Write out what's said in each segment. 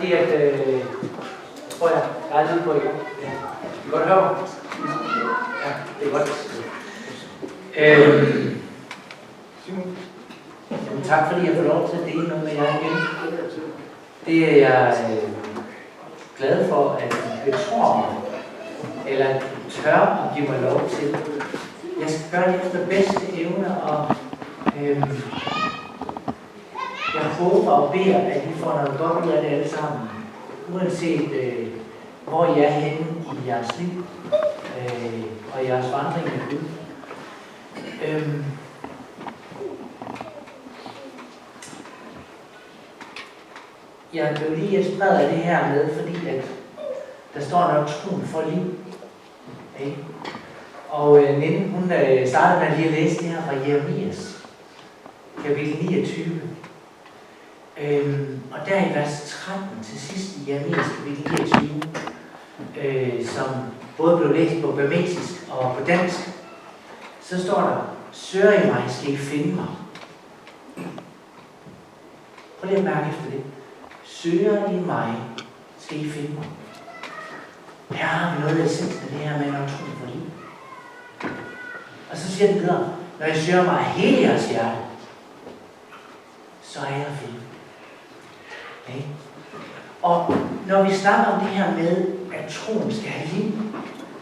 fordi at... tror jeg er lidt på igen. Ja. Kan I godt høre mig? Ja, det er godt. Jamen, tak fordi jeg får lov til at dele noget med jer igen. Det er jeg glad for, at I tror mig, eller at I tør at give mig lov til. Jeg skal gøre det efter bedste evne, og jeg håber og beder, at I får noget godt ud af det alle sammen. Uanset hvor I er henne i jeres liv og jeres vandring med Gud. Jeg blev lige inspireret af det her med, fordi at der står nok troen for liv. Okay? Og Ninde, hun startede med lige at læse det her fra Jeremias, kapitel 29. Og der i vers 13 til sidst i Jeremias kapitel 29, som både blev læst på burmesisk og på dansk, så står der: søger I mig, skal I finde mig. Prøv lige at mærke efter det. Søger I mig, skal I finde mig. Her har vi noget af essensen af det her med en troen for liv. Og så siger den videre: når I søger mig af hele jeres hjerte, så er jeg finde. Okay? Og når vi snakker om det her med, at troen skal have liv,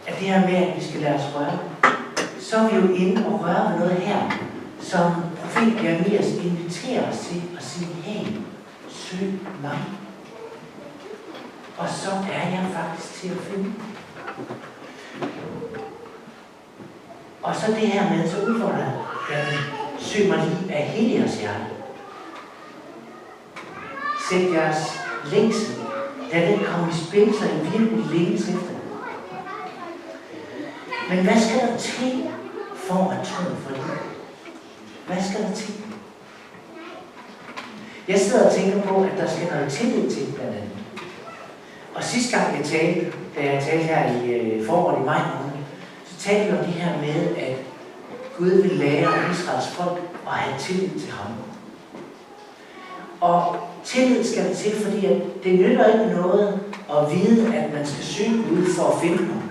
at det her med, at vi skal lade os røre, så er vi jo inde og røre ved noget her, som profet Jeremias inviterer os til at sige: hey, søg mig. Og så er jeg faktisk til at finde. Og så det her med, så udfordrer jeg, søg mig lige af hele jeres hjerte. Sæt jeres længsel, da den kommer i spil, så I virkelig længes efter det. Men hvad skal der til for at tro for det? Hvad skal der til? Jeg sidder og tænker på, at der skal noget tillid til blandt andet. Og sidste gang jeg talte, da jeg talte her i foråret i maj måned, så talte vi om det her med, at Gud vil lære Israels folk at have tillid til ham. Og tillid skal der til, fordi at det nytter ikke noget at vide, at man skal søge Gud for at finde ham.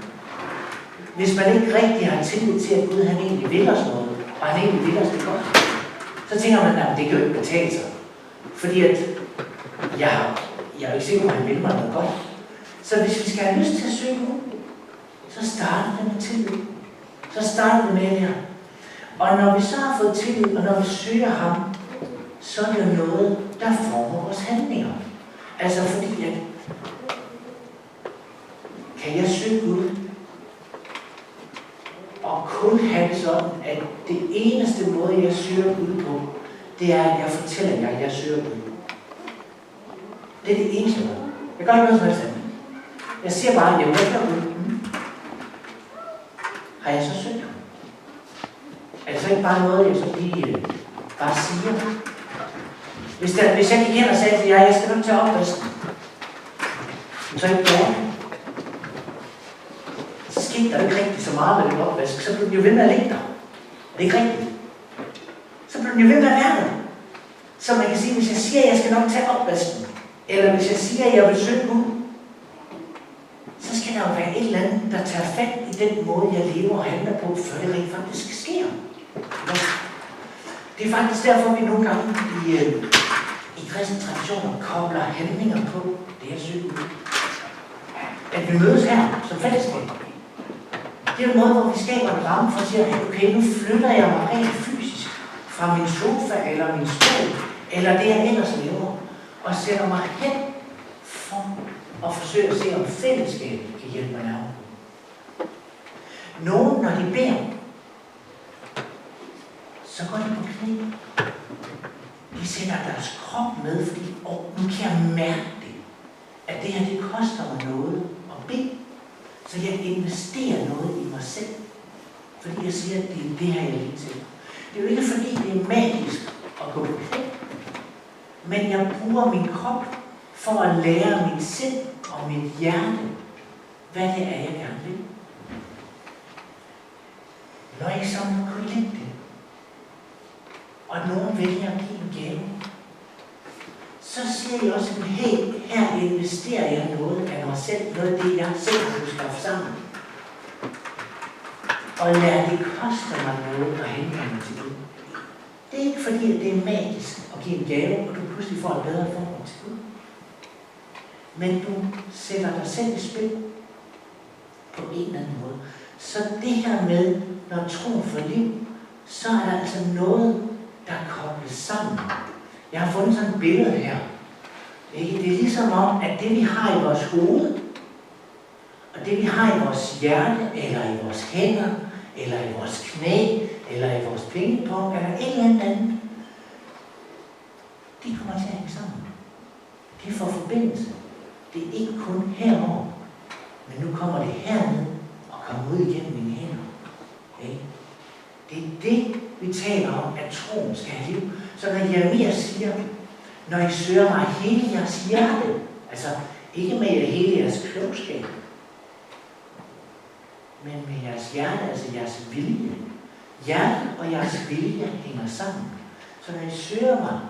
Hvis man ikke rigtig har tillid til, at Gud han egentlig vil os noget, og han egentlig vil os det godt, så tænker man, at det kan jo ikke betale sig. Fordi at jeg er jo ikke sikker på, at han vil mig noget godt. Så hvis vi skal have lyst til at søge Gud, så starter det med tillid. Så starter det med det her. Og når vi så har fået tillid, og når vi søger ham, så er det jo noget, der former vores handlinger. Altså fordi at, kan jeg søge Gud, og kun have det sådan, at det eneste måde, jeg søger Gud på, det er, at jeg fortæller jer, at jeg søger Gud. Det er det eneste måde. Jeg gør ikke noget som helst andet. Jeg siger bare, at jeg søger Gud. Har jeg så søgt ham? Er det så ikke bare noget, jeg så lige bare siger? Hvis jeg gik hen og sagde til jer, jeg skal nok tage opvasken, så ikke gjorde det. Så skete der ikke rigtig så meget med den opvask, så blev den jo ved med at ligge der. Er det ikke rigtigt? Så blev den jo ved med at være der. Så man kan sige, hvis jeg siger, at jeg skal nok tage opvasken, eller hvis jeg siger, at jeg vil søge Gud, så skal der jo være et eller andet, der tager fat i den måde, jeg lever og handler på, før det rent faktisk sker. Det er faktisk derfor, vi nogle gange i kristne traditioner kobler handlinger på det at søge Gud. At vi mødes her som fællesskab. Det er en måde, hvor vi skaber en ramme for at sige, okay, nu flytter jeg mig rent fysisk fra min sofa eller min stol, eller det jeg ellers lever, og sætter mig hen for at forsøge at se, om fællesskabet kan hjælpe mig nærmere. Nogen, når de beder, så går de på knæ. De sender deres krop med, fordi nu kan jeg mærke det, at det her, det koster mig noget at bede. Så jeg investerer noget i mig selv, fordi jeg siger, at det er det her, jeg lige til. Det er jo ikke fordi, det er magisk at gå på knæ, men jeg bruger min krop for at lære mit sind og mit hjerte, hvad det er, jeg gerne vil. Når jeg så kunne lide det, og nogen vælger at give en gave, så så siger jeg også, at hey, her investerer jeg noget af mig selv, noget af det, jeg selv har skaffe sammen. Og lad det koste mig noget at hente mig til Gud. Det er ikke fordi, at det er magisk at give en gave, og du pludselig får et bedre forhold til Gud. Men du sætter dig selv i spil på en eller anden måde. Så det her med, når troen får liv, så er der altså noget, der kobles sammen. Jeg har fundet sådan et billede her. Det er ligesom om, at det vi har i vores hoved, og det vi har i vores hjerte, eller i vores hænder, eller i vores knæ, eller i vores pengepung, eller et eller andet, de kommer til at hænge sammen. De får forbindelse. Det er ikke kun herover, men nu kommer det herned og kommer ud igennem mine hænder. Okay? Det er det, vi taler om, at troen skal have liv. Så når Jeremia siger, når I søger mig hele jeres hjerte, altså ikke med hele jeres klogskab, men med jeres hjerte, altså jeres vilje. Hjertet og jeres vilje hænger sammen. Så når I søger mig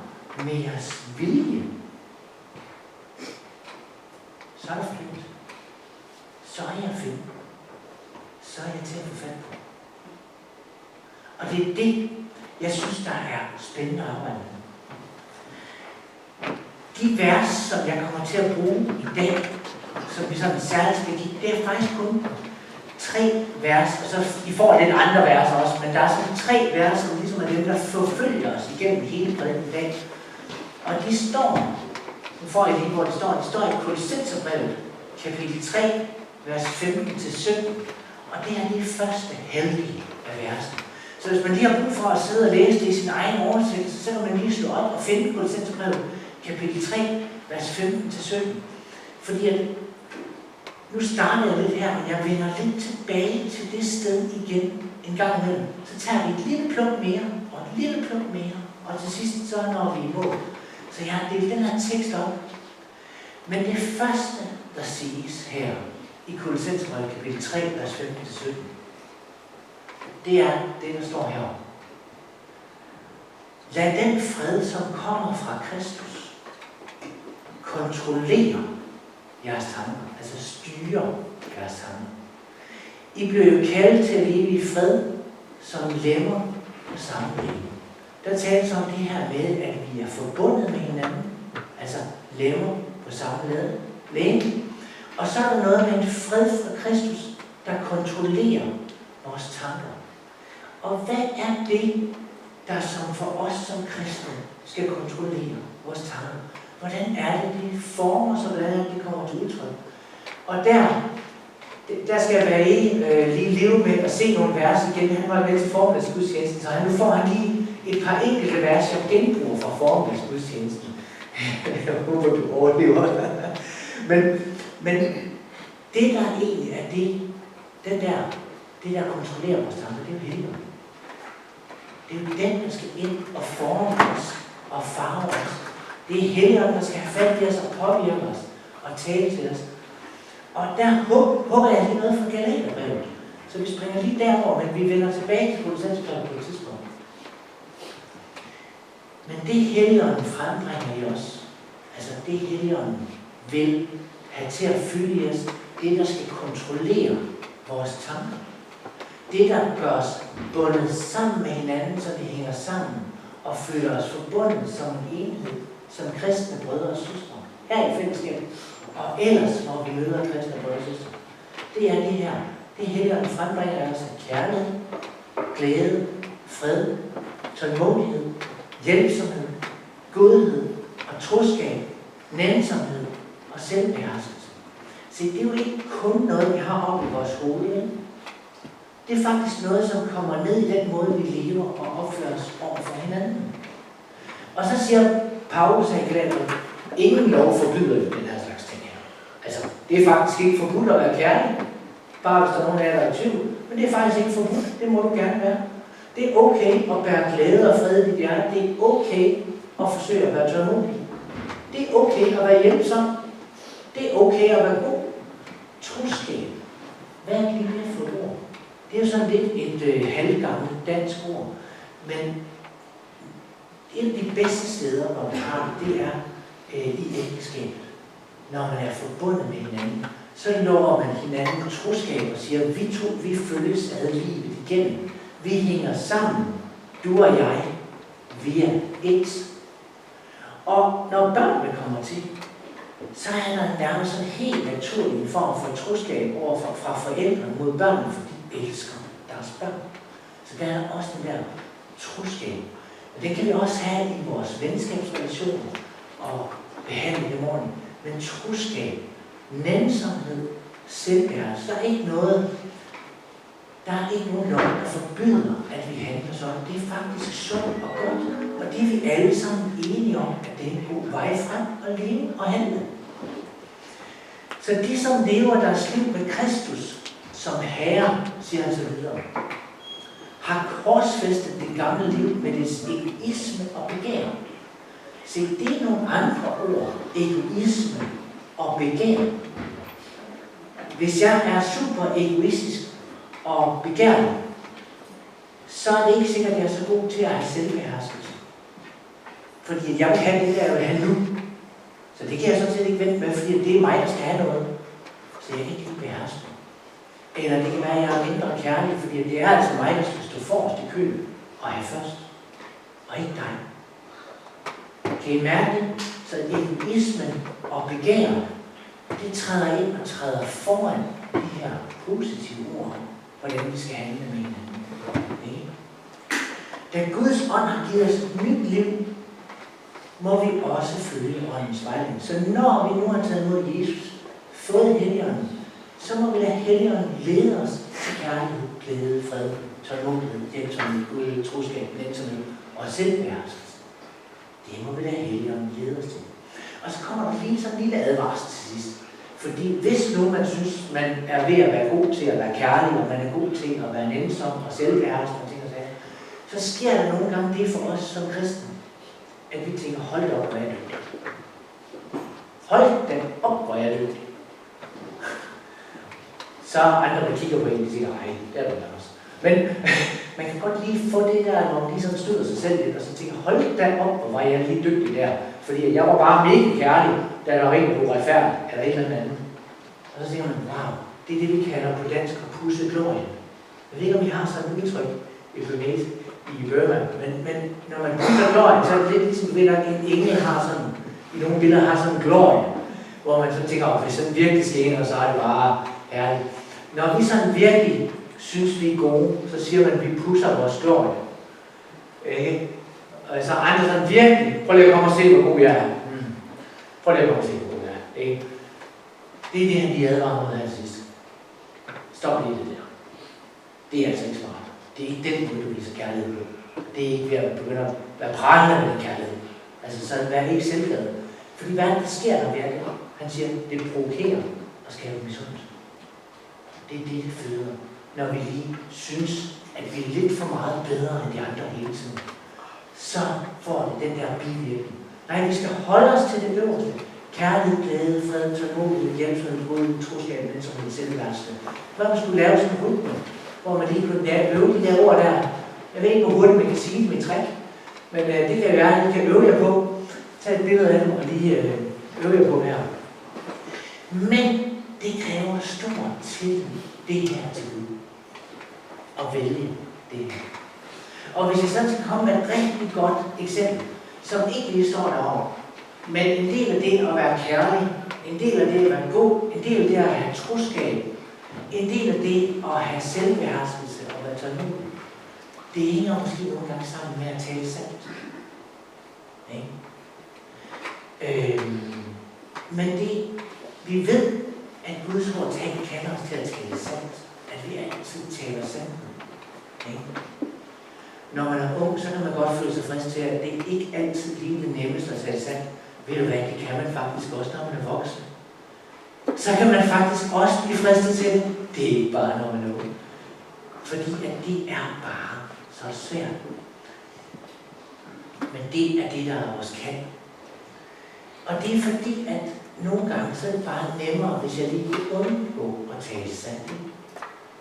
med jeres vilje, så er der fint. Så er jeg fint. Så er jeg til at få fat på. Og det er det, jeg synes, der er spændende at arbejde med. De vers, som jeg kommer til at bruge i dag, som vi sådan særligt skal give, det er faktisk kun 3 vers, og så I får lidt andre vers også, men der er sådan 3 vers, som ligesom er dem, der forfølger os igennem hele prædiken i dag. Og de står, nu får I lige, hvor det står i Kolossenserbrevet, kapitel 3, vers 15-17, og det er det første halvdel af versen. Så hvis man lige har brug for at sidde og læse det i sin egen oversættelse, så kan man lige slå op og finde Kolossenserbrevet, kapitel 3, vers 15-17. Fordi at nu starter jeg lidt her, men jeg vender lidt tilbage til det sted igen en gang imellem. Så tager vi et lille pluk mere, og et lille pluk mere, og til sidst så når vi i mål. Så jeg har delt den her tekst op. Men det første, der siges her i Kolossenserbrevet kapitel 3, vers 15-17, det er det, der står heroppe. Lad den fred, som kommer fra Kristus, kontrollere jeres tanker, altså styre jeres tanker. I bliver jo kaldt til at leve i fred, som lemmer på samme liv. Der tales om det her med, at vi er forbundet med hinanden, altså lemmer på samme læge. Og så er der noget med en fred fra Kristus, der kontrollerer vores tanker. Og hvad er det, der som for os som kristne skal kontrollere vores tanker? Hvordan er det, det former sig, hvordan er det, det kommer til udtryk? Og der skal jeg være lige leve med at se nogle vers igen. Han var med til formiddagsgudstjenesten, så nu får han lige et par enkelte vers, jeg genbruger fra formiddagsgudstjenesten. Jeg håber, du overlever. Men det, der egentlig er det der kontrollerer vores tanker, det er jo Helligånden. Det er jo den, der skal ind og forme os og farve os. Det er Helligånden, der skal have fat i os og påvirke os og tale til os. Og der håber jeg lige noget fra Galaterbrevet. Så vi springer lige derover, men vi vender tilbage til Kolossenserbrevet på et tidspunkt. Men det Helligånden frembringer i os, altså det Helligånden vil have til at fylde i os, det der skal kontrollere vores tanker. Det der gør os bundet sammen med hinanden, så vi hænger sammen og føler os forbundet som en enhed, som kristne brødre og søstre. Her i fællesskabet, og ellers, når vi møder kristne brødre og søstre. Det er det her. Det Helligånden frembringer os af kærlighed, glæde, fred, tålmodighed, hjælpsomhed, godhed og troskab, nænsomhed og selvbeherskelse. Se, det er jo ikke kun noget, vi har oppe i vores hoved. Det er faktisk noget, som kommer ned i den måde, vi lever og opfører os over for hinanden. Og så siger Paulus her i Galaterbrevet, ingen lov forbyder jo den her slags ting her. Altså, det er faktisk ikke forbudt at være kærlig, bare hvis der er nogen af jer, der er i tvivl. Men det er faktisk ikke forbudt, det må du gerne være. Det er okay at bære glæde og fred i dit hjerte. Det er okay at forsøge at være tålmodig. Det er okay at være hjælpsom. Det er okay at være god. Troskab. Hvad er det for et ord? Det er jo sådan lidt et halvgammelt dansk ord. Men et af de bedste steder, hvor vi har det, det er i ægteskabet, når man er forbundet med hinanden, så lover man hinanden troskab og siger, vi følges ad livet igennem. Vi hænger sammen, du og jeg, vi er et. Og når børnene kommer til, så er der nærmest sådan helt naturlig en form for troskab fra forældrene mod børnene, for de elsker deres børn. Så der er også den der troskab. Og det kan vi også have i vores venskabsrelationer og behandling i morgen. Men troskab, nænsomhed, selvbeherskelse, der er ikke nogen lov, der forbyder, at vi handler sådan. Det er faktisk sundt og godt, og det er vi alle sammen enige om, at det er en god vej frem at leve og handle. Så de, som lever deres liv med Kristus som Herre, siger han så videre, har korsfæstet det gamle liv med dets egoisme og begær. Se, det er nogle andre ord, egoisme og begær. Hvis jeg er super egoistisk og begærlig, så er det ikke sikkert, at jeg er så god til at have selvbeherskelse. Fordi jeg vil have det der, jeg vil have nu. Så det kan jeg sådan set ikke vente med, fordi det er mig, der skal have noget. Så jeg kan ikke beherske det. Eller det kan være, at jeg er mindre kærlig, fordi det er altså mig, der skal stå forrest i køen og have først. Og ikke dig. Kan I mærke det? Så egoismen og begær, det træder ind og træder foran de her positive ord, hvordan vi skal handle med hinanden. Okay? Da Guds ånd har givet os et nyt liv, må vi også følge åndens vejledning. Så når vi nu har taget imod Jesus, fået Helligånden, så må vi lade Helligånden lede os til kærlighed, glæde, fred, tålmodighed, hjælpsomhed, Gud, troskab, nænsomhed og selvbeherskelse. Det må vi lade Helligånden lede os til. Og så kommer der lige sådan en lille advarsel til sidst. Fordi hvis nu man synes, man er ved at være god til at være kærlig, og man er god til at være nænsom og selvbeherskende og ting og sager, så sker der nogle gange det for os som kristne, at vi tænker, hold da op, hvor er jeg dygtig. Hold da op, hvor er jeg dygtig. Så andre, der kigger på en, de siger, nej, det er det også. Men man kan godt lige få det der, når man lige sådan støder sig selv lidt, og så tænker, hold da op, hvor var jeg lige dygtig der. Fordi jeg var bare mega kærlig, da der var en, der var retfærdig, eller et eller andet. Og så siger man, wow, det er det, vi kalder på dansk at pusse glorie. Jeg ved ikke, om I har sådan et udtryk i Burmese, i Burma, men når man pusser glorie, så er det lidt ligesom, at en engel har sådan, i nogle billeder har sådan en glorie, hvor man så tænker, hvis sådan virkelig skener, så er det bare herligt. Når vi sådan virkelig synes, vi er gode, så siger man, at vi pusser vores glorie. Og så andre sådan virkelig, prøv lige at komme og se, hvor god jeg er. Prøv lige at komme og se, hvor god jeg er. Ikke? Det er det, han lige advarer mod her sidst. Stop lige det der. Det er altså ikke smart. Det er ikke den måde, du viser kærlighed på. Det er ikke ved at begynde at være prangende med den kærlighed. Altså så vær ikke selvglad. Fordi hvad der sker, når vi er det? Han siger, det provokerer og skaber misundelse. Det er det, det føder. Når vi lige synes, at vi er lidt for meget bedre end de andre hele tiden, så får det den der bivirkning. Nej, vi skal holde os til det øverste. Kærlighed, glæde, fred, tålmodighed, hjælpsomhed, Gud, troskab, nænsomhed, selvbeherskelse. Hvad man skulle lave sådan en rytme, hvor man lige kunne øve de der ord der. Jeg ved ikke, hvor hurtigt man kan sige det med træk, men det kan være, at I kan øve jer på. Tag et billede af dem og lige øve jer på her. Men det kræver stor tillid, det her til Gud. At vælge det her. Og hvis jeg så skal komme med et rigtig godt eksempel, som ikke lige står derovre, men en del af det at være kærlig, en del af det at være god, en del af det at have troskab, en del af det at have selvbeherskelse og være tålmodig, det hænger måske nogle gange sammen med at tale sandt. Men det, vi ved, at Guds ord kalder os til at tale sandt, at vi altid taler sandt. Når man er ung, så kan man godt føle sig frisk til, at det ikke altid lige det nemmeste at tale sandt. Ved du hvad, det kan man faktisk også, når man er voksen. Så kan man faktisk også blive fristet til det. Det er ikke bare, når man er ung. Fordi at det er bare så svært. Men det er det, der er vores kald. Og det er fordi, at nogle gange så er det bare nemmere, hvis jeg lige kunne undgå at tale sandt.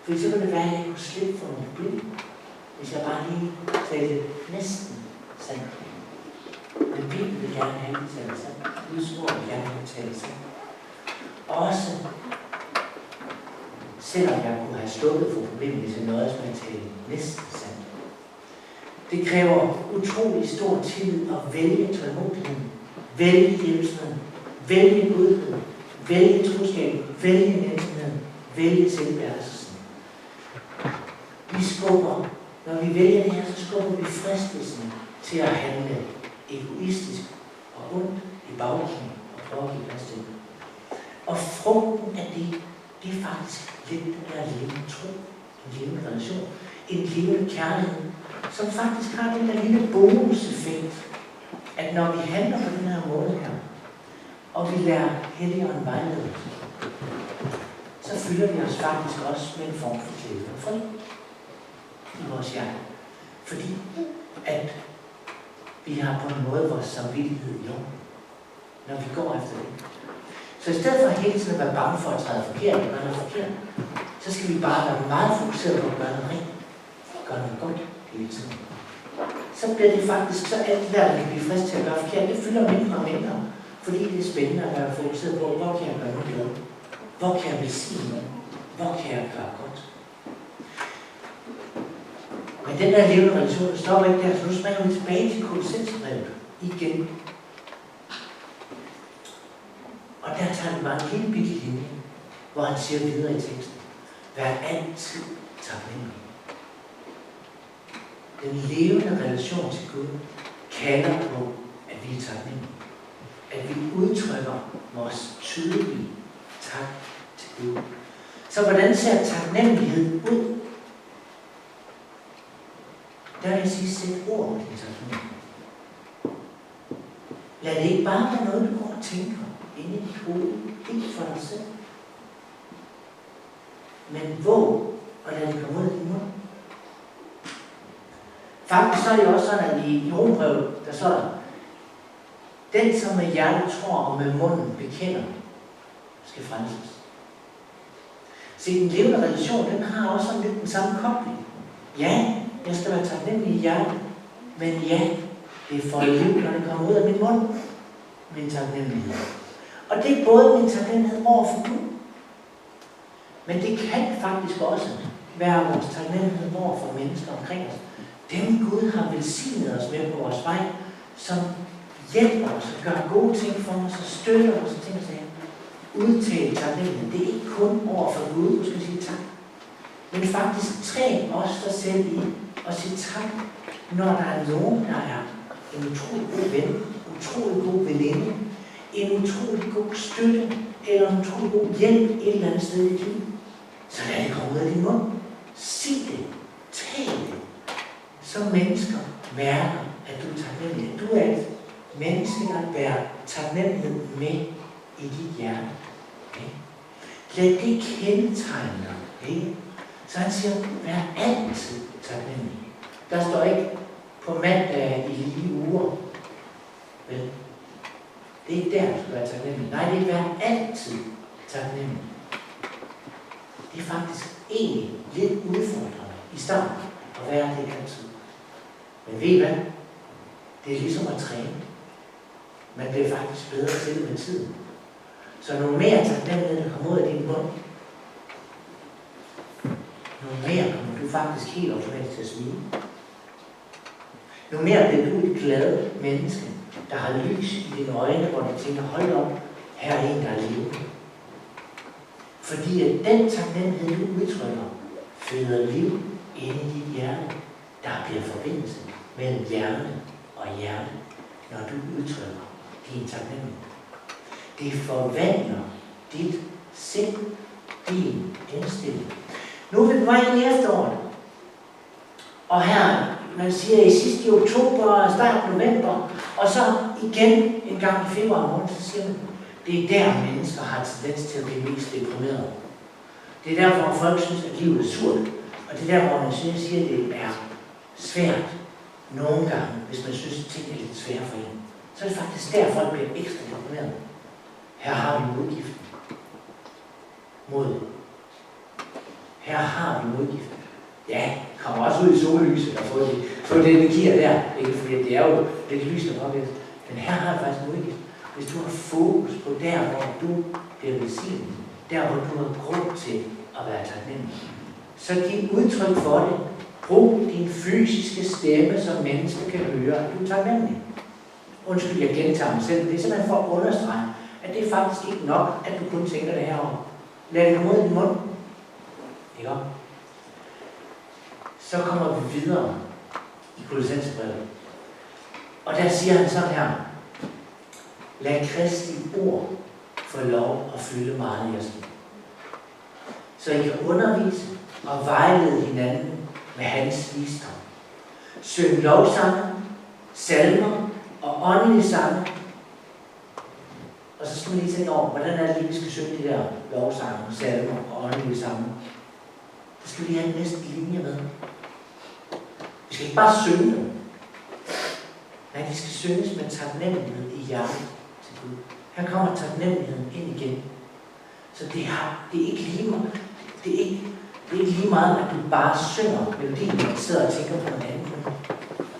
For så kan det være, at jeg kunne slippe for nogle problemer. Hvis jeg bare lige talte næsten sandt. Men Bibelen vil gerne have, at vi taler sandt. Guds ord vil gerne have, at vi taler sandt. Også selvom jeg kunne have slukket for problemet, hvis jeg nøjes med at tale næsten sandt. Det kræver utrolig stor tillid at vælge tålmodigheden, vælge hjælpsomheden, vælge godheden, vælge troskaben, vælge næstigheden, vælge tilværelsen. Vi skubber, når vi vælger det her, så skubber vi fristelsen til at handle egoistisk og ondt i bagkæden og prøve at give plads til det. Og frugten af det er faktisk lidt af levende tro, en levende relation, en levende kærlighed, som faktisk har den der lille bonuseffekt, at når vi handler på den her måde her, og vi lærer Helligånden vejlede, så fylder vi os faktisk også med en form for glæde og fred i vores hjerte. Fordi at vi har på en måde vores samvittighed i orden, når vi går efter det. Så i stedet for hele tiden at være bange for at træde forkert og gøre noget forkert, så skal vi bare være meget fokuseret på at gøre noget rent og gøre noget godt hele tiden. Så bliver det faktisk så alt der, vi kan blive frisk til at gøre forkert, det fylder mindre og mindre. Fordi det er spændende at være fokuseret på, hvor kan jeg gøre noget glad? Hvor kan jeg velsigne noget? Hvor kan jeg gøre godt? Men den der levende relation, der stopper ikke der, så nu springer vi tilbage til Kolossensebrevet igen. Og der tager vi bare en lille bitte linje, hvor han siger videre i teksten. Vær altid taknemmelig. Den levende relation til Gud kalder på, at vi er taknemmelige. At vi udtrykker vores tydelige tak til Gud. Så hvordan ser taknemmelighed ud? Der vil jeg sige, sæt ord på din taknemmelighed. Lad det ikke bare være noget, du går og tænker inde i dit hoved, ikke for dig selv. Men våg og lad det komme ud af din mund. Faktisk så er det også sådan, at i Rombrevet, der står der, den som med hjertet tror og med munden bekender, skal frelses. Se, den levende relation, den har også sådan lidt den samme kobling. Ja, jeg skal være taknemmelig i hjertet, men ja, det er for liv, når det kommer ud af min mund, min taknemmelighed. Og det er både min taknemmelighed over for Gud, men det kan faktisk også være vores taknemmelighed over for mennesker omkring os. Dem Gud har velsignet os med på vores vej, som hjælper os og gør gode ting for os og støtter os og ting og sager. Udtale taknemmelighed. Det er ikke kun over for Gud, du skal sige tak. Men faktisk træn også dig selv i at sige tak, når der er nogen, der er en utrolig god ven, en utrolig god veninde, en utrolig god støtte, eller en utrolig god hjælp et eller andet sted i dit liv. Så lad det komme ud af din mund. Sig det. Tal det. Så mennesker mærker, at du er taknemmelig. At du er et menneske, der bærer taknemmelighed med i dit hjerte. Okay? Lad det kendetegne dig. Okay? Så han siger, vær altid taknemmelig. Der står ikke på mandag i lige uger. Vel? Det er ikke der, du skal være taknemmelig. Nej, det er vær altid taknemmelig. Det er faktisk egentlig lidt udfordrende i starten at være det altid. Men ved I hvad? Det er ligesom at træne. Man bliver faktisk bedre til det med tiden. Så nu mere taknemmelighed, der kommer ud af din mund, nu mere kommer du faktisk helt automatisk til at smile. Nu mere bliver du et glad menneske, der har lys i dine øjne, hvor du tænker, hold op, her er en, der er levende. Fordi at den taknemmelighed, du udtrykker, føder liv inde i dit hjerte. Der bliver forbindelse mellem hjerne og hjerte, når du udtrykker din taknemmelighed. Det forvandler dit sind, din indstilling. Nu er vi på vej ind i efteråret. Og her, man siger i sidste oktober, start november, og så igen en gang i februar måned, så siger man, det er der mennesker har tendens til at blive mest deprimeret. Det er der, hvor folk synes, at livet er surt. Og det er der, hvor man synes, at det er svært nogle gange, hvis man synes, at ting er lidt svære for en. Så er det faktisk der, folk bliver ekstra deprimeret. Her har vi udgiften. Mod. Her har vi udgiften. Ja, kommer også ud i sollyset og få det energier der. Ikke? Fordi det er jo lidt lys, der påvirker. Men her har jeg faktisk mulighed. Hvis du har fokus på der, hvor du bliver velsignet, der hvor du har grund til at være taknemmelig, så giv udtryk for det. Brug din fysiske stemme, som mennesker kan høre, at du er taknemmelig. Undskyld, jeg gentager mig selv. Det er simpelthen for at understrege, at det er faktisk ikke nok, at du kun tænker det herover. Lad det komme ud i din mund. Ikke? Så kommer vi videre i Kolossenserbrevet. Og der siger han sådan her: lad Kristi ord få lov at fylde meget i jeres liv, så I kan undervise og vejlede hinanden med hans visdom. Syng lovsange, salmer og åndelige sange. Og så skal man lige tænke over, hvordan er det lige, vi skal synge de der lovsange, salmer og åndelige sange. Så skal vi lige have en næste linje med. Vi skal ikke bare synge dem. Nej, de skal synges med taknemmelighed i hjertet til Gud. Her kommer taknemmeligheden ind igen. Så det er ikke lige meget, at du bare synger melodien, og sidder og tænker på noget andet.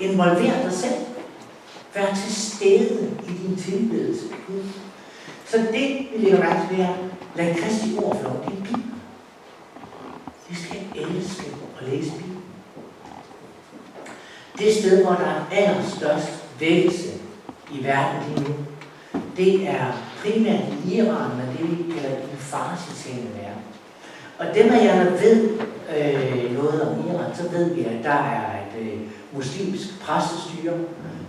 Involver dig selv. Vær til stede i din tilbedelse af Gud. Så det, vi lægger mærke til, det er, lad Kristi ord få lov, det er Bibelen. Vi skal elske og læse Bibelen. Det sted, hvor der er allerstørst vækkelse i verden lige nu, det er primært i Iran, men det vi kalder den farsitagende verden. Og dem af jer, der ved noget om Iran, så ved vi, at der er et muslimsk præstestyre.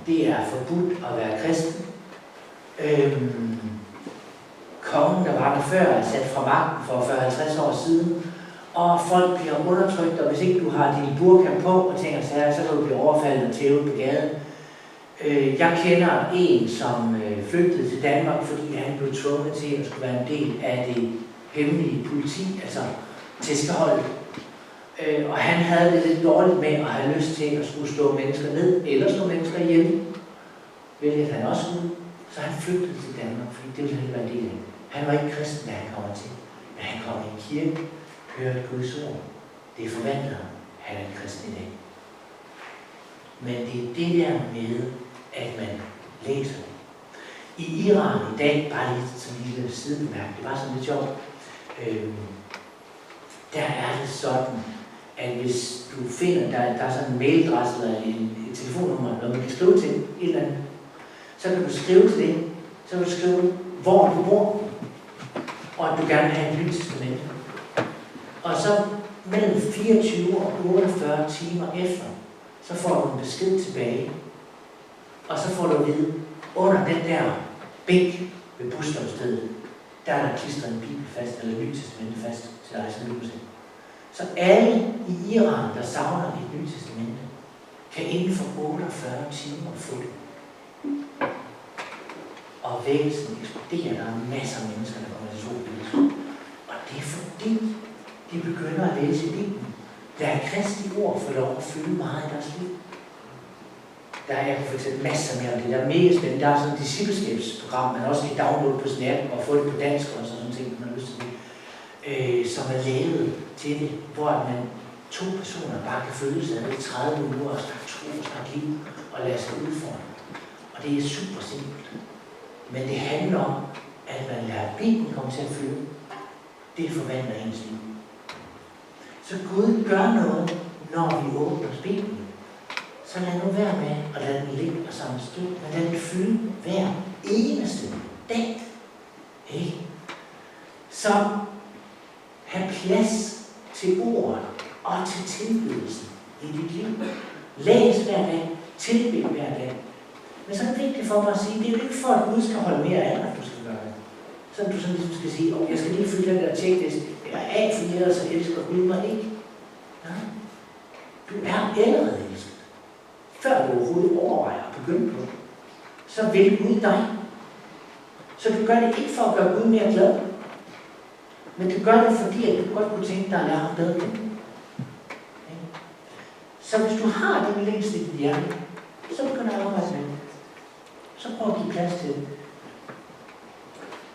Det er forbudt at være kristen. Kongen, der var der før, er sat fra magten for 40-50 år siden. Og folk bliver undertrykt, og hvis ikke du har din burka på og tænker sig her, så kan du blive overfaldet og tævet på gaden. Jeg kender en, som flygtede til Danmark, fordi han blev tvunget til at skulle være en del af det hemmelige politi, altså tæskeholdet. Og han havde det lidt dårligt med at have lyst til at skulle slå mennesker ned, eller slå mennesker ihjel, hvilket han også skulle. Så han flygtede til Danmark, fordi det ville han være en del af. Han var ikke kristen, da han kommer til, men han kom i en kirke, hørte Guds ord. Det forvandler ham. Han er en kristen i dag. Men det er det der med, at man læser det. I Iran i dag, bare lige som en lille sidebemærkning, det var sådan lidt sjovt, der er det sådan, at hvis du finder, der er sådan en mailadresse eller et telefonnummer, når man kan skrive til et eller andet, så kan du skrive til det, så kan du skrive, hvor du bor, og at du gerne vil have et nyt testament. Og så mellem 24 og 48 timer efter, så får du en besked tilbage. Og så får du at vide, under den der bænk ved busstoppestedet, der er der klistret en bibel fast, eller et nyt testament fast til dig som lytter. Så alle i Iran, der savner et nyt testament, kan inden for 48 timer få det. Og vækkelsen eksploderer. Der er masser af mennesker, der kommer til tro. Og det er fordi, de begynder at læse i Bibelen. Der er Kristi ord for lov at fylde meget i deres liv. Der er for eksempel masser mere om det. Der er mega spændende. Der er sådan et discipleskabsprogram, man også kan downloade på sin app og få det på dansk og sådan ting, man har lyst til det. Som er lavet til det, hvor man 2 personer bare kan følges ad i 30 uger og snakke tro og snakke liv og lade sig udfordre. Og det er super simpelt. Men det handler om, at man lader Bibelen komme til at fylde. Det forvandler ens liv. Så Gud gør noget, når vi åbner Bibelen. Så lad nu være med at lade den ligge og samle støv, men lad den fylde hver eneste dag. Ikke? Så have plads til ordet og til tilbedelsen i dit liv. Læs hver dag, tilbed hver dag. Men så er det vigtigt for mig at sige, det er jo ikke for, at Gud skal holde mere af, at du skal gøre det. Så du sådan ligesom skal sige, jeg skal lige fylde den der checkliste. Jeg er af, fordi ellers elsker Gud mig ikke. Nej. Du er allerede elsket. Før du overhovedet overvejer at begynde på det, så vil Gud dig. Så du gør det ikke for at gøre Gud mere glad, men du gør det, fordi at du godt kunne tænke dig at lære ham bedre. Så hvis du har den længst i dit hjerte, så begynder jeg at arbejde med det. Så prøv at give plads til det.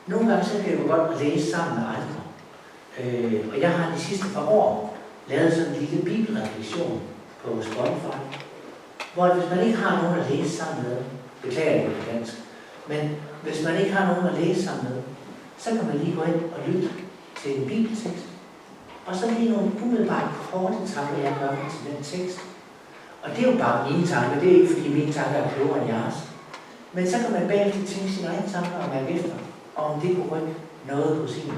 Nogle gange så kan det jo godt at læse sammen med andre. Og jeg har de sidste par år lavet sådan en lille bibelreflektion på Spotify, hvor hvis man ikke har nogen at læse sammen med, Beklager det på dansk. Men hvis man ikke har nogen at læse sammen med, så kan man lige gå ind og lytte til en bibeltekst. Og så lige nogle umiddelbart korte tanker, jeg gør til den tekst. Og det er jo bare mine tanker. Det er ikke, fordi mine tanker er klogere end jeres. Men så kan man bagefter tænke sine egne tanker og mærke efter, om det kunne rykke noget hos en.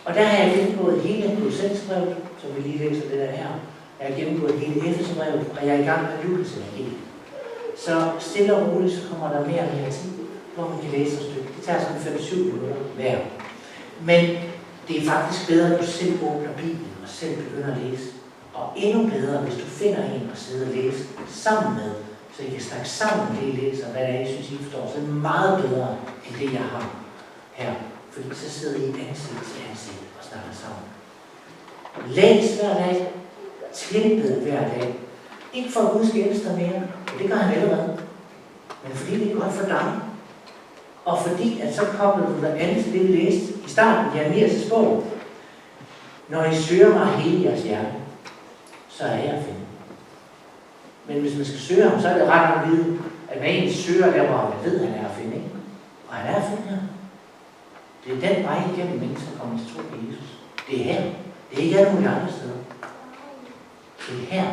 Og der har jeg gennemgået hele Kolossenserbrevet, som vi lige læser det der her. Jeg har gennemgået hele Efeserbrevet, og jeg er i gang med Lukas evangeliet. Så stille og roligt, så kommer der mere og mere tid, hvor man kan læse et stykke. Det tager sådan 5-7 minutter hver. Men det er faktisk bedre, at du selv åbner Bibelen og selv begynder at læse. Og endnu bedre, hvis du finder en at sidde og læse sammen med, så I kan snakke sammen om det, I læser, og hvad det er, I synes, I forstår. Så er det meget bedre, end det, jeg har her. Fordi så sidder I ansigt til ansigt og snakker sammen. Læs hver dag. Tilbed hver dag. Ikke for at Gud skal elske dig mere, og det gør han allerede. Men fordi det er godt for dig. Og fordi, at så kobler du dig andet til det, vi læste i starten i Jeremias' bog. Når I søger mig hele jeres hjerte, så er jeg at finde. Men hvis man skal søge ham, så er det ret at vide, at hvad en søger, der hvor man ved, at han er at finde. Ikke? Og han er at finde her. Det er den vej igennem mennesker, der kommer til tro på Jesus. Det er her. Det er ikke alle mulige andre steder. Det er her.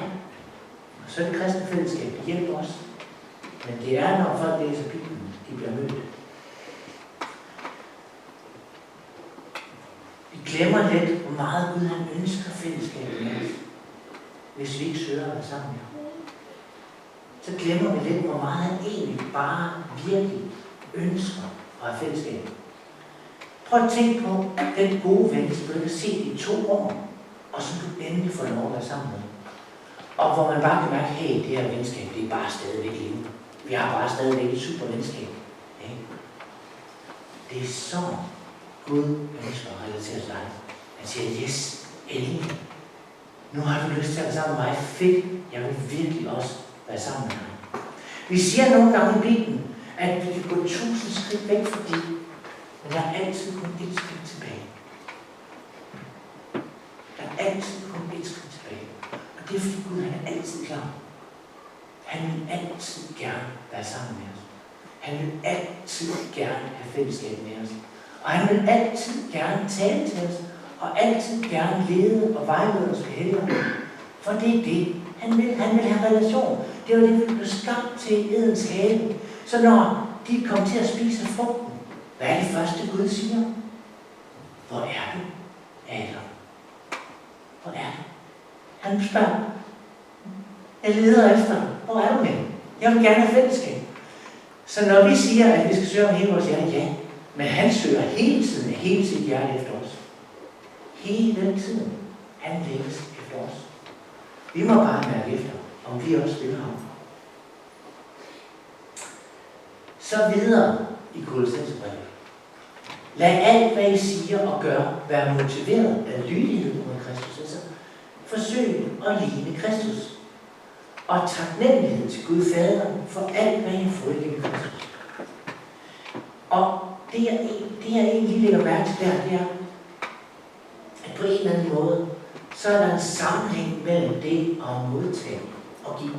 Og så er det kristne fællesskab, det hjælper os. Men det er, når folk læser Bibelen, de bliver mødt. Vi glemmer lidt, hvor meget Gud han ønsker fællesskab med os, hvis vi ikke søger at være sammen med ham. Så glemmer vi lidt, hvor meget han egentlig bare virkelig ønsker at have fællesskab. Prøv at tænke på den gode ven, som du ikke har set i 2 år, og som du endelig får lov at være sammen med. Og hvor man bare kan mærke, hey, det her venskab, det er bare stadigvæk leve. Vi har bare stadigvæk et super venskab. Ja. Det er så Gud ønsker at relatere til dig. Han siger, yes, endelig. Nu har du lyst til at være sammen med mig. Fedt, jeg vil virkelig også være sammen med dig. Vi siger nogle gange i Bibelen, at vi kan gå 1000 skridt væk fra det, men der er altid kun et skridt tilbage. Der er altid kun et skridt tilbage. Og det er fordi Gud, han er altid klar. Han vil altid gerne være sammen med os. Han vil altid gerne have fællesskab med os. Og han vil altid gerne tale til os, og altid gerne lede og vejlede os ved helligånden. For det er det, han vil. Han vil have relation. Det var det, vi blev skabt til i Edens have. Så når de kom til at spise frugten, hvad er det første Gud siger? Hvor er du, Adam? Hvor er du? Han spørger, jeg leder efter dig. Hvor er du med? Jeg vil gerne have fællesskab. Så når vi siger, at vi skal søge om hele vores hjerte, ja. Men han søger hele tiden, hele sit hjerte efter os. Hele tiden. Han længes efter os. Vi må bare mærke efter, om vi også vil ham. Så videre i Kolossenserbrevet. Lad alt, hvad I siger og gør, være motiveret af lydighed mod Kristus. Altså, forsøg at ligne Kristus. Og taknemmelighed til Gud Faderen for alt, hvad I har fået gennem Kristus. Og det jeg egentlig lægger mærke til der, det er, at på en eller anden måde, så er der en sammenhæng mellem det at modtage og give.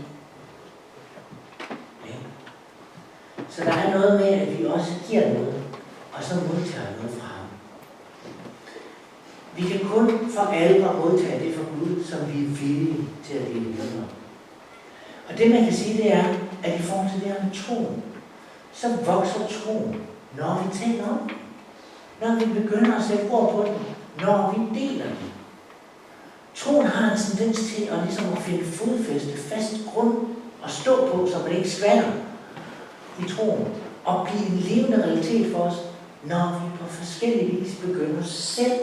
Ja. Så der er noget med, at vi også giver noget, og så modtager noget fra ham. Vi kan kun for alvor modtage det fra Gud, som vi er villige til at dele videre. Og det man kan sige, det er, at i forhold til det her med troen, så vokser troen, når vi taler om den. Når vi begynder at sætte ord på den. Når vi deler den. Troen har en tendens til at, ligesom at finde fodfæste, fast grund at stå på, så man ikke skvatter i troen. Og blive en levende realitet for os, når vi på forskellige vis begynder selv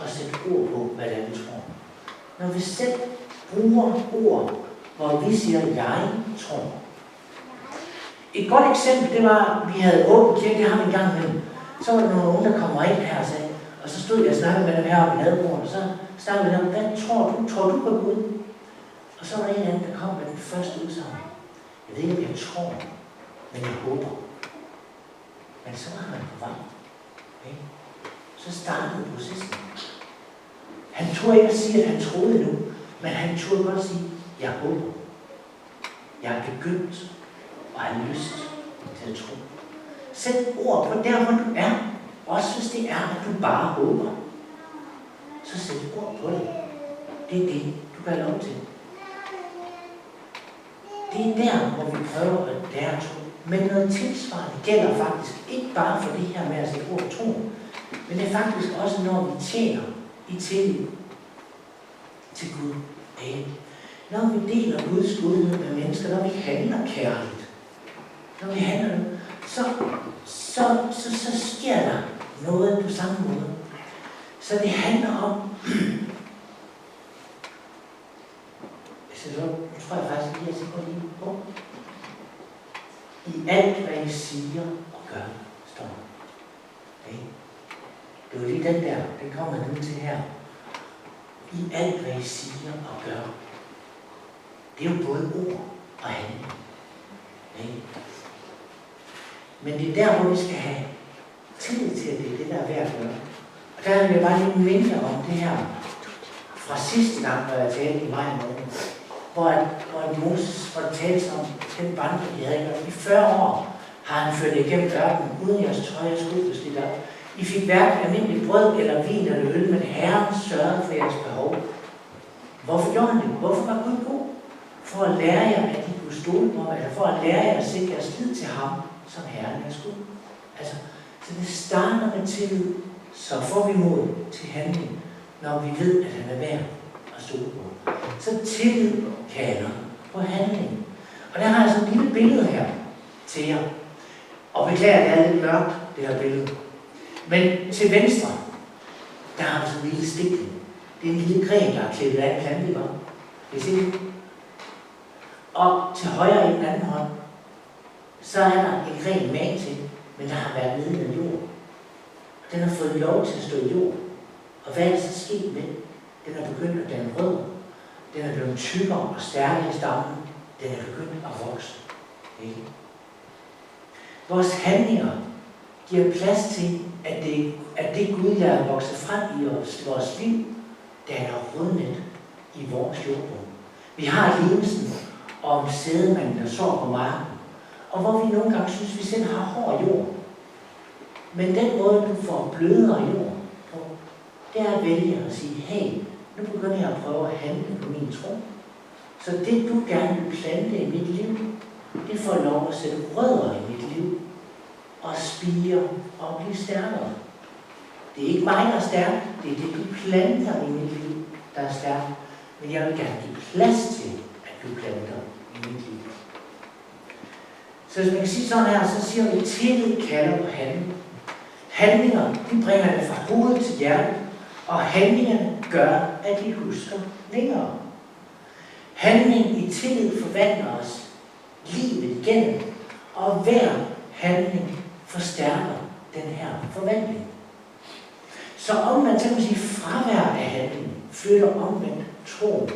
at sætte ord på, hvad det er, vi tror. Når vi selv bruger ord, hvor vi siger, jeg tror. Et godt eksempel, det var, at vi havde åbent kirke, det har vi en gang imellem. Så var der nogen, der kommer ind her og sagde, og så stod jeg og snakkede med dem heroppe i naboen, og så snakkede vi dem, hvad tror du? Tror du på Gud? Og så var der en anden, der kom med den første udsagn. Jeg ved ikke, om jeg tror, men jeg håber. Men så var han på vej. Okay? Så startede processen. Han turde ikke at sige, at han troede endnu, men han turde godt at sige, jeg håber. Jeg er begyndt og have lyst til at tro. Sæt ord på der, hvor du er. Også hvis det er, at du bare håber. Så sæt ord på det. Det er det, du kan have lov til. Det er der, hvor vi prøver at lære at tro. Men noget tilsvarende gælder faktisk ikke bare for det her med at sætte ord på troen, men det er faktisk også, når vi tjener i tillid til Gud. Når vi deler Guds godhed med mennesker, når vi handler kærligt, når vi handler, så sker der noget på samme måde. Så det handler om, nu tror jeg faktisk lige, at jeg lige på. I alt, hvad I siger og gør, står der. Det var lige den der, den kommer nu til her. I alt, hvad I siger og gør. Det er jo både ord og handling. Men det er der, hvor vi skal have tillid til, at det er det, der er værd at gøre. Og der vil jeg bare lige minde om det her fra sidste gang, hvor jeg talte i maj måned, hvor Moses fortalte om den vandring, de havde gjort. I 40 år har han ført igennem ørkenen, uden jeres tøj og sko beslidt op. I fik hverken almindelig brød eller vin eller øl, men Herren sørgede for jeres behov. Hvorfor gjorde han det? Hvorfor var Gud god? For at lære jer, at I kunne stole på ham, eller for at lære jer at sætte jeres lid til ham, som Herren er skud. Altså, så det starter med tillid, så får vi mod til handling, når vi ved, at han er værd at stole på. Så tillid kalder på handling. Og der har jeg sådan et lille billede her til jer. Og beklager, at det er lidt mørkt, det her billede. Men til venstre, der har vi sådan en lille stikling. Det er en lille gren, der er klippet af en plante, ikke? Kan I se det? Og til højre i den anden hånd, så er der en gren mag til, men der har været nede i den jord. Og den har fået lov til at stå i jord. Og hvad er det så sket med? Den er begyndt at danne rødder. Den er blevet tykkere og stærkere i stammen. Den er begyndt at vokse. Ikke? Vores handlinger giver plads til, at det Gud lader vokse frem i vores liv, danner rodnet i vores jordbund. Vi har lignelsen om sædemanden, der sår på marken, og hvor vi nogle gange synes, vi selv har hård jord. Men den måde, du får blødere jord på, det er at vælge at sige, hey, nu begynder jeg at prøve at handle på min tro. Så det, du gerne vil plante i mit liv, det får lov at sætte rødder i mit liv og spire og blive stærkere. Det er ikke mig, der er stærk, det er det, du planter i mit liv, der er stærk. Men jeg vil gerne give plads til, at du planter i mit liv. Så hvis man kan sige sådan her, så siger vi, at tillid kalder på handling. Handlinger, de bringer det fra hovedet til hjertet, og handlingerne gør, at de husker længere. Handling i tillid forvandler os livet igennem, og hver handling forstærker den her forvandling. Så om man så kan sige fravær af handling, flytter omvendt troen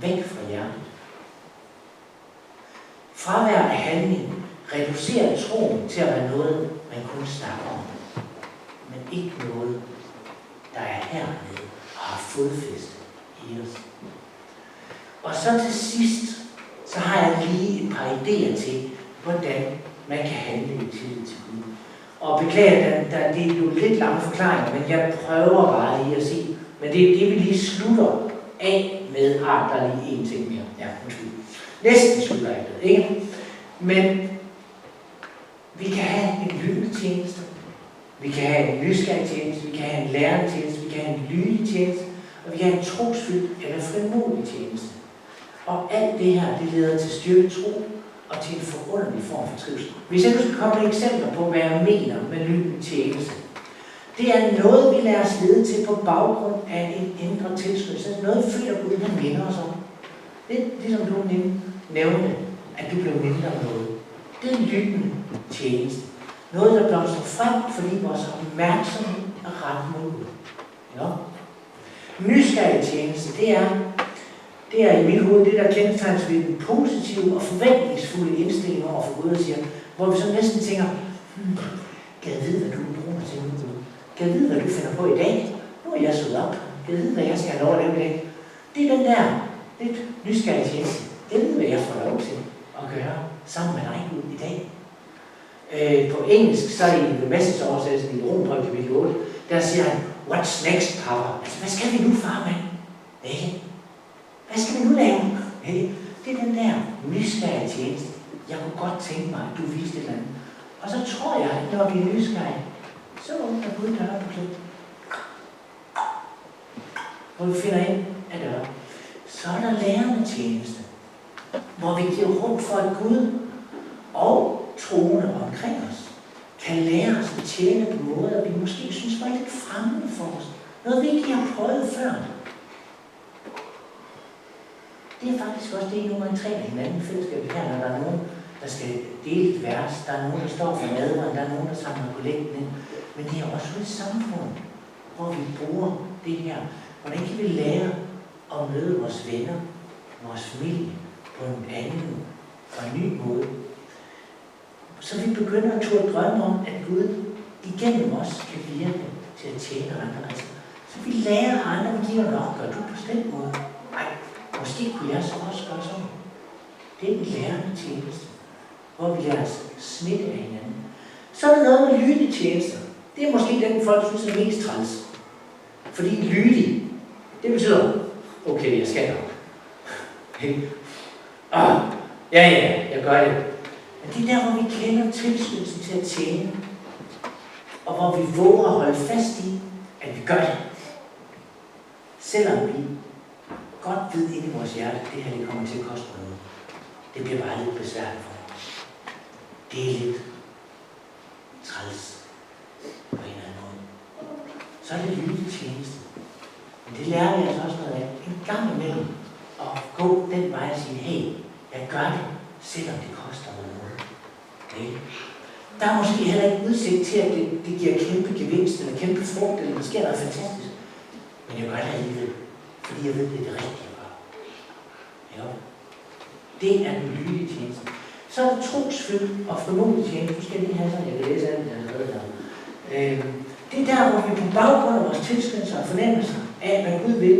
væk fra hjertet. Fravær af handling reducerer troen til at være noget, man kun snakker om, men ikke noget, der er hernede og har fodfæste i os. Og så til sidst, så har jeg lige et par idéer til, hvordan man kan handle i tillid til Gud. Og beklager, det er jo lidt lange forklaringer, men jeg prøver bare lige at se. Men det vi lige slutter af med, der er lige en ting mere. Ja, undskyld. Næsten slutter af det, ikke? Men vi kan have en lyttetjeneste, vi kan have en nysgerrigtjeneste, vi kan have en lærertjeneste, vi kan have en lyttetjeneste, og vi kan have en trosfyldt eller frimodig tjeneste. Og alt det her, det leder til styrket tro og til en forunderlig form for trivsel. Hvis jeg nu skal komme med eksempler på, hvad jeg mener med lyttetjeneste. Det er noget, vi lader os lede til på baggrund af en indre tilskyndelse. Noget, vi føler Gud, han minder os om. Det er ligesom du nævnte, at du blev mindre om noget. Det er en lyttende tjeneste. Noget, der blomstrer frem, fordi vores opmærksomhed er ret mod Gud. Ja. Nysgerrig tjeneste, det er i mit hoved det, der kendetegnes ved en positiv og forventningsfuld indstilling over for Gud og siger, hvor vi så næsten tænker, kan jeg vide, hvad du vil bruge mig til nu? Kan jeg vide, hvad du finder på i dag? Nu er jeg sået op. Kan jeg vide, hvad jeg skal have lov at lave i dag? Det er den der lidt nysgerrige tjeneste. Jeg ved, hvad jeg får lov til. at gøre sammen med dig, Gud, i dag. På engelsk, så i The Message-oversættelsen i Romerbrevet kapitel 8, der siger han, what's next, papa? Altså, hvad skal vi nu, far, mand? Ikke? Hvad skal vi nu lave? Ikke? Det er den der nysgerrige tjeneste. Jeg kunne godt tænke mig, at du viste et eller andet. Og så tror jeg, at når vi er nysgerrige, så åbner Gud døren på klip. Hvor vi finder ind af døren. Så er der lærende tjeneste, hvor vi giver rum for, at Gud og troende omkring os kan lære os at tjene på måder, vi måske synes var lidt fremmede for os. Noget vi ikke har prøvet før. Det er faktisk også det, I nogle gange træner hinanden i fællesskabet her, når der er nogen, der skal dele et vers, der er nogen, der står for nadveren, der er nogen, der samler kollekten ind. Men det er også et samfund, hvor vi bruger det her. Hvordan kan vi lære at møde vores venner, vores familie på en anden og en ny måde? Så vi begynder at turde drømme om, at Gud igennem os kan virke til at tjene andre. Altså, så vi lærer andre, vi giver nok, gør du på den måde. Nej, måske kunne jeg så også gøre sådan. Det er en lærende tjeneste, hvor vi lærer os smitte af hinanden. Så er der noget med lyttetjenester. Det er måske den, folk synes er mest træls. Fordi lydig, det betyder, okay, jeg skal nok. Ja, jeg gør det. Men det er der, hvor vi kender tilskyndelsen til at tjene, og hvor vi våger at holde fast i, at vi gør det. Selvom vi godt ved inde i vores hjerte, at det her det kommer til at koste noget. Det bliver bare lidt besværligt for os. Det er lidt træls på en eller anden måde. Så er det lyttetjeneste. Men det lærer vi altså også noget af. En gang imellem at gå den vej og sige, hey, jeg gør det, selvom det koster mig noget. Okay. Der er måske heller ikke udsigt til, at det giver kæmpe gevinst, eller kæmpe frugt, eller der sker noget fantastisk. Men jeg gør det alligevel, fordi jeg ved, det er det rigtige at gøre. Ja. Det er den lydige tjeneste. Så er der trosfyldt og frimodig tjeneste. Nu skal jeg lige have sådan, jeg kan læse alt det, jeg har skrevet der. Det er der, hvor vi på baggrund af vores tilskyndelser og fornemmelser af, hvad Gud vil.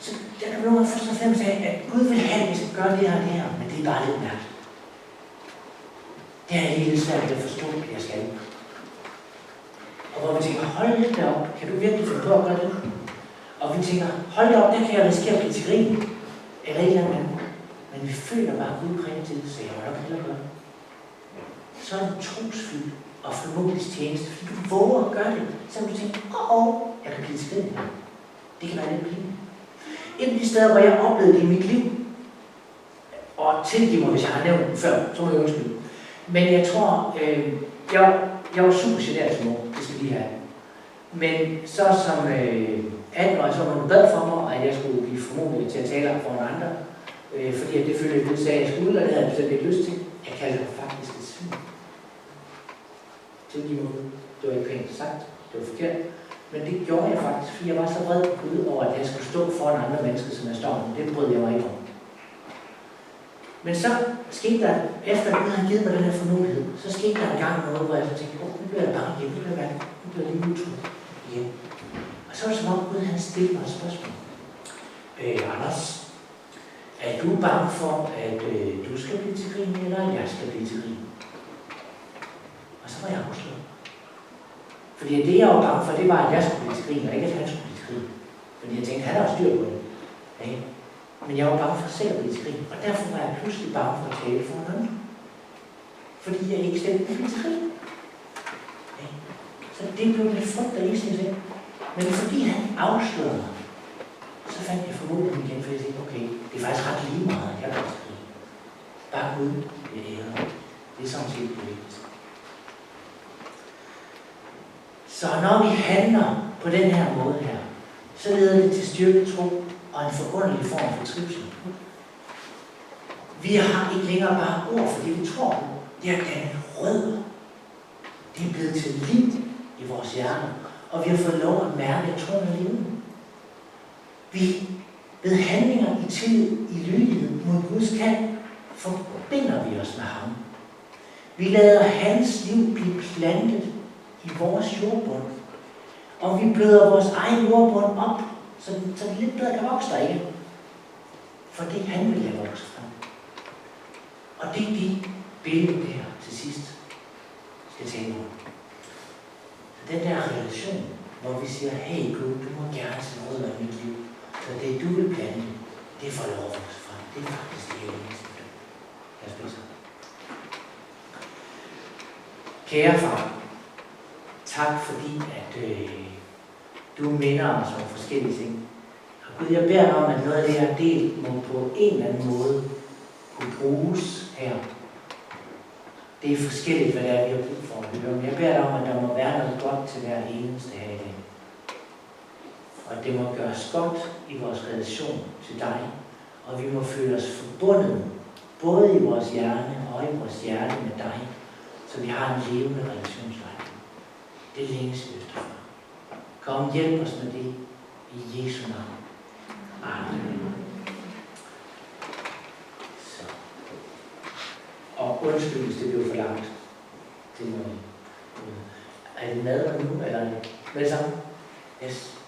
Så der kan vi nogle gange først og fremmest af, at Gud vil have, at vi skal gøre det her og det her, men det er bare lidt mærkeligt. Det er lidt svært at forstå, at jeg skal. Og hvor vi tænker, hold lidt derop, kan du virkelig finde på at gøre det? Og vi tænker, hold da op, der kan jeg risikere at blive til grin. Eller et eller andet. Men vi føler bare, at Gud præger til det, så jeg må nok hellere gøre det. Så er det trosfyldt og frimodig tjeneste, fordi du våger at gøre det, så du tænker, jeg kan blive til grin. Det kan være lidt pinligt. Et af de steder, hvor jeg oplevede det i mit liv, og tilgiv mig, hvis jeg har nævnt den før, så må jeg undskylde. Men jeg tror, jeg var super generet som ung, det skal lige have. Men så som 18-årig, så var man bad for mig, at jeg skulle blive formodet til at tale om for andre. Fordi at det følte jeg, at jeg skulle, og det havde jeg bestemt ikke lyst til. Jeg kaldte mig faktisk et svin. Tilgiv mig, det var ikke pænt sagt, det var forkert. Men det gjorde jeg faktisk, fordi jeg var så vred på Gud over, at jeg skulle stå foran andre mennesker, som jeg står med. Det brød jeg mig ikke om. Men så skete der, efter at Gud havde givet mig den her formodighed, så skete der en gang noget, hvor jeg så tænkte, nu bliver jeg bange igen, nu bliver jeg lige utro igen. Og så var det som om Gud han stillede mig et spørgsmål. Anders, er du bange for, at du skal blive til grin, eller jeg skal blive til grin? Og så var jeg afslået. Fordi det jeg var bange for, det var, at jeg skulle blive til grin, og ikke at han skulle blive til grin. Fordi jeg tænkte, han har styr på det. Okay? Men jeg var bange for selv at blive til grin, og derfor var jeg pludselig bange for at tale for en anden. Fordi jeg ikke selv kunne blive til grin. Okay? Så det blev lidt frygt af Israel selv. Men fordi han afslørede mig, så fandt jeg formodningen igen, for jeg tænkte, okay, det er faktisk ret lige meget, at jeg bliver til grin. Bare Gud vil ære. Det er sådan set det vigtigste. Så når vi handler på den her måde her, så leder det til styrket tro og en forunderlig form for trivsel. Vi har ikke længere bare ord for det, vi tror på. Det er dannet rødder. Det er blevet til liv i vores hjerne, og vi har fået lov at mærke, at troen er levende. Vi ved handlinger i tillid, i lydighed mod Guds kald, forbinder vi os med ham. Vi lader hans liv blive plantet i vores jordbund, og vi bløder vores egen jordbund op, så det lidt bedre kan vokse der ikke. For det han vil lade vokse frem. Og det er det billede der til sidst skal tale om. Så den der relation, hvor vi siger, hey Gud, du må gerne sætte rødder i mit liv. Så det du vil plante, det får lov at vokse frem. Det er faktisk det eneste. Lad os bede sammen. Kære far, tak fordi at du minder os om forskellige ting. Og Gud, jeg beder dig om, at noget af det her del må på en eller anden måde kunne bruges her. Det er forskelligt, hvad det er, vi har brug for at høre. Men jeg beder dig om, at der må være noget godt til hver eneste her i dag. Og det må gøres godt i vores relation til dig. Og vi må føle os forbundet, både i vores hjerne og i vores hjerte med dig, så vi har en levende relationsvej. Det længes vi efter. Kom, hjælp os med det i Jesu navn. Amen. Så. Og undskyld, hvis det blev for langt. Det må vi. Er det mad nu, eller er det med sammen? Yes.